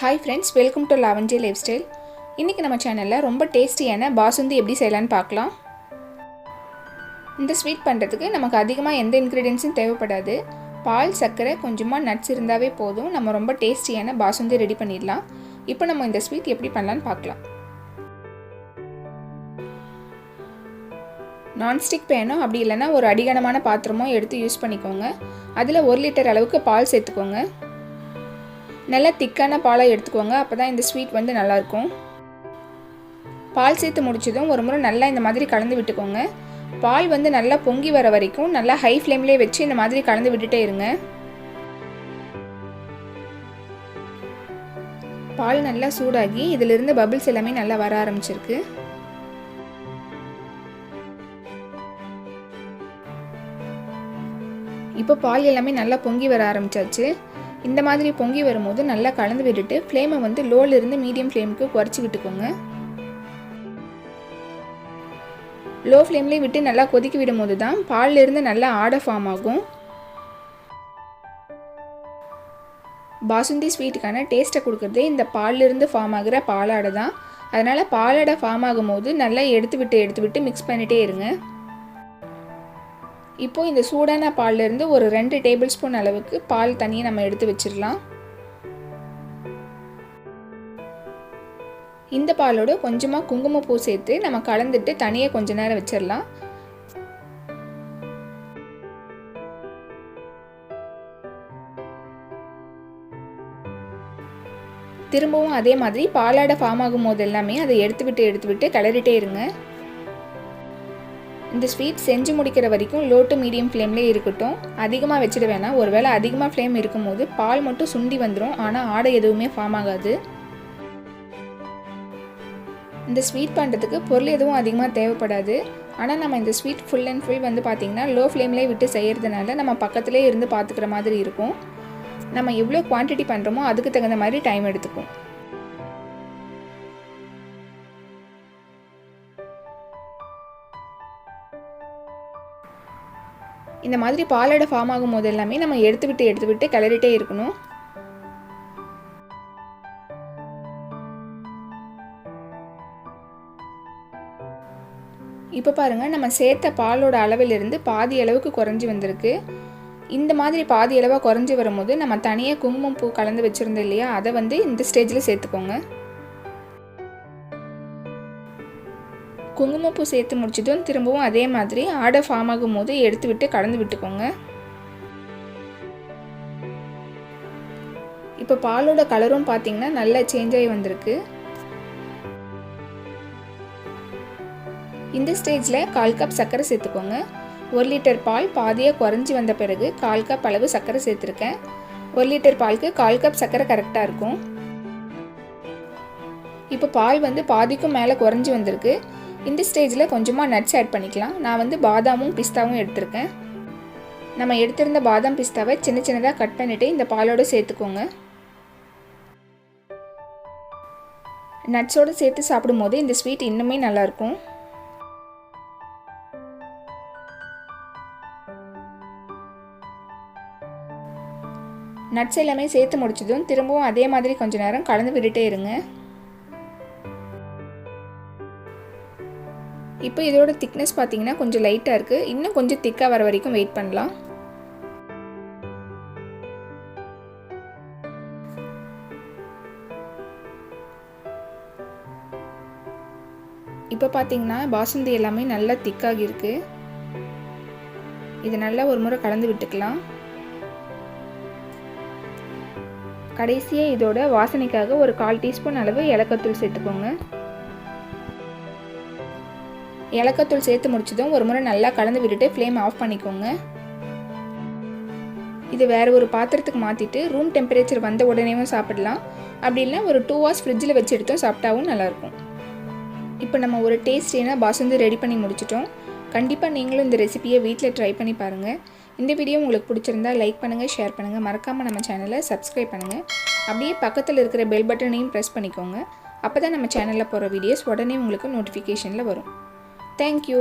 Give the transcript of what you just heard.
Hi friends, welcome to Lavanje Lifestyle. இன்னைக்கு நம்ம சேனல்ல ரொம்ப டேஸ்டியான பாசுந்தி எப்படி செய்யலாம்னு பார்க்கலாம். இந்த ஸ்வீட் பண்றதுக்கு நமக்கு அதிகமா எந்த இன்கிரிடியன்ட்ஸும் தேவைப்படாது. பால், சர்க்கரை, கொஞ்சமா நட்ஸ் இருந்தாவே போதும். நம்ம ரொம்ப டேஸ்டியான பாசுந்தி ரெடி பண்ணிடலாம். இப்போ நம்ம இந்த ஸ்வீட் எப்படி பண்ணலாம்னு பார்க்கலாம். நான்ஸ்டிக் பேனோ அப்படி இல்லைன்னா ஒரு அடிகனமான பாத்திரமோ எடுத்து யூஸ் பண்ணிக்கோங்க. அதில் 1 லிட்டர் அளவுக்கு பால் சேர்த்துக்கோங்க. நல்லா திக்கான பாலாக எடுத்துக்கோங்க, அப்போ தான் இந்த ஸ்வீட் வந்து நல்லாயிருக்கும். பால் சேர்த்து முடிச்சதும் ஒரு முறை நல்லா இந்த மாதிரி கலந்து விட்டுக்கோங்க. பால் வந்து நல்லா பொங்கி வர வரைக்கும் நல்லா ஹை ஃப்ளேம்லேயே வச்சு இந்த மாதிரி கலந்து விட்டுட்டே இருங்க. பால் நல்லா சூடாகி இதிலிருந்து பபிள்ஸ் எல்லாமே நல்லா வர ஆரம்பிச்சிருக்கு. இப்போ பால் எல்லாமே நல்லா பொங்கி வர ஆரம்பிச்சாச்சு. இந்த மாதிரி பொங்கி வரும்போது நல்லா கலந்து விட்டுட்டு ஃப்ளேமை வந்து லோலிருந்து மீடியம் ஃப்ளேமுக்கு குறைச்சி விட்டுக்கோங்க. லோ ஃப்ளேம்லேயே விட்டு நல்லா கொதிக்க விடும் போது தான் பாலிலிருந்து நல்லா ஆடை ஃபார்ம் ஆகும். பாசுந்தி ஸ்வீட்டுக்கான டேஸ்ட்டை கொடுக்குறதே இந்த பாலிலிருந்து ஃபார்ம் ஆகிற பாலாடை தான். அதனால் பாலாடை ஃபார்ம் ஆகும் போது நல்லா எடுத்து விட்டு மிக்ஸ் பண்ணிகிட்டே இருங்க. இப்போது இந்த சூடான பால்லேருந்து ஒரு 2 டேபிள் ஸ்பூன் அளவுக்கு பால் தனியாக நம்ம எடுத்து வச்சிடலாம். இந்த பாலோடு கொஞ்சமாக குங்குமப்பூ சேர்த்து நம்ம கலந்துட்டு தனியாக கொஞ்ச நேரம் வச்சிடலாம். திரும்பவும் அதே மாதிரி பாலாடை ஃபார்ம் ஆகும் போது எல்லாமே அதை எடுத்து விட்டு கிளறிட்டே இருங்க. இந்த ஸ்வீட் செஞ்சு முடிக்கிற வரைக்கும் லோ டு மீடியம் ஃப்ளேம்லேயே இருக்கட்டும். அதிகமாக வச்சிட வேணாம். ஒருவேளை அதிகமாக ஃப்ளேம் இருக்கும்போது பால் மட்டும் சுண்டி வந்துடும், ஆனால் ஆடை எதுவுமே ஃபார்ம் ஆகாது. இந்த ஸ்வீட் பண்ணுறதுக்கு பொருள் எதுவும் அதிகமாக தேவைப்படாது. ஆனால் நம்ம இந்த ஸ்வீட் ஃபுல் அண்ட் ஃபுல் வந்து பார்த்திங்கன்னா லோ ஃப்ளேம்லேயே விட்டு செய்கிறதுனால நம்ம பக்கத்துலேயே இருந்து பார்த்துக்கிற மாதிரி இருக்கும். நம்ம எவ்வளோ குவான்டிட்டி பண்ணுறோமோ அதுக்கு தகுந்த மாதிரி டைம் எடுத்துக்கும். இந்த மாதிரி பாலாடை ஃபார்ம் ஆகும் போது எல்லாமே நம்ம எடுத்து விட்டு கிளறிட்டே இருக்கணும். இப்போ பாருங்கள், நம்ம சேர்த்த பாலோட அளவிலிருந்து பாதி அளவுக்கு குறைஞ்சி வந்திருக்கு. இந்த மாதிரி பாதி அளவாக குறைஞ்சி வரும்போது நம்ம தனியாக குங்குமம் பூ கலந்து வச்சுருந்தோம் இல்லையா, அதை வந்து இந்த ஸ்டேஜில் சேர்த்துக்கோங்க. குங்குமப்பூ சேர்த்து முடிச்சதும் திரும்பவும் அதே மாதிரி ஆடை ஃபார்ம் ஆகும் போது எடுத்து விட்டு கலந்து விட்டுக்கோங்க. இப்போ பாலோட கலரும் பார்த்தீங்கன்னா நல்லா சேஞ்ச் ஆகி வந்திருக்கு. இந்த ஸ்டேஜில் 1/4 கப் சர்க்கரை சேர்த்துக்கோங்க. 1 லிட்டர் பால் பாதியாக குறைஞ்சி வந்த பிறகு 1/4 கப் அளவு சர்க்கரை சேர்த்துருக்கேன். 1 லிட்டர் பாலுக்கு 1/4 கப் சர்க்கரை கரெக்டாக இருக்கும். இப்போ பால் வந்து பாதிக்கும் மேலே குறைஞ்சி வந்திருக்கு. இந்த ஸ்டேஜில் கொஞ்சமாக நட்ஸ் ஆட் பண்ணிக்கலாம். நான் வந்து பாதாமும் பிஸ்தாவும் எடுத்திருக்கேன். நம்ம எடுத்திருந்த பாதாம் பிஸ்தாவை சின்ன சின்னதாக கட் பண்ணிவிட்டு இந்த பாலோடு சேர்த்துக்கோங்க. நட்ஸோடு சேர்த்து சாப்பிடும் போது இந்த ஸ்வீட் இன்னுமே நல்லாயிருக்கும். நட்ஸ் எல்லாமே சேர்த்து முடிச்சதும் திரும்பவும் அதே மாதிரி கொஞ்சம் நேரம் கலந்து விட்டுட்டே இருங்க. இப்போ இதோட திக்னஸ் பார்த்தீங்கன்னா கொஞ்சம் லைட்டாக இருக்குது. இன்னும் கொஞ்சம் திக்காக வர வரைக்கும் வெயிட் பண்ணலாம். இப்போ பார்த்தீங்கன்னா பாசுந்தி எல்லாமே நல்லா திக்காகி இருக்கு. இது நல்லா ஒரு முறை கலந்து விட்டுக்கலாம். கடைசியாக இதோட வாசனைக்காக ஒரு 1/4 டீஸ்பூன் அளவு ஏலக்காய்த்தூள் சேர்த்துக்கோங்க. ஏலக்காய்த்தூள் சேர்த்து முடிச்சதும் ஒரு முறை நல்லா கலந்து விட்டுட்டு ஃப்ளேம் ஆஃப் பண்ணிக்கோங்க. இது வேறு ஒரு பாத்திரத்துக்கு மாற்றிட்டு ரூம் டெம்பரேச்சர் வந்த உடனேவும் சாப்பிடலாம். அப்படி இல்லை ஒரு 2 hours ஃப்ரிட்ஜில் வச்சு எடுத்தோம் சாப்பிட்டாவும் நல்லாயிருக்கும். இப்போ நம்ம ஒரு டேஸ்டியான பாசுந்தி ரெடி பண்ணி முடிச்சிட்டோம். கண்டிப்பாக நீங்களும் இந்த ரெசிபியை வீட்டில் ட்ரை பண்ணி பாருங்கள். இந்த வீடியோ உங்களுக்கு பிடிச்சிருந்தா லைக் பண்ணுங்கள், ஷேர் பண்ணுங்கள். மறக்காமல் நம்ம சேனலை சப்ஸ்கிரைப் பண்ணுங்கள். அப்படியே பக்கத்தில் இருக்கிற பெல் பட்டனையும் ப்ரெஸ் பண்ணிக்கோங்க. அப்போ தான் நம்ம சேனலில் போகிற வீடியோஸ் உடனே உங்களுக்கு நோட்டிஃபிகேஷனில் வரும். Thank you.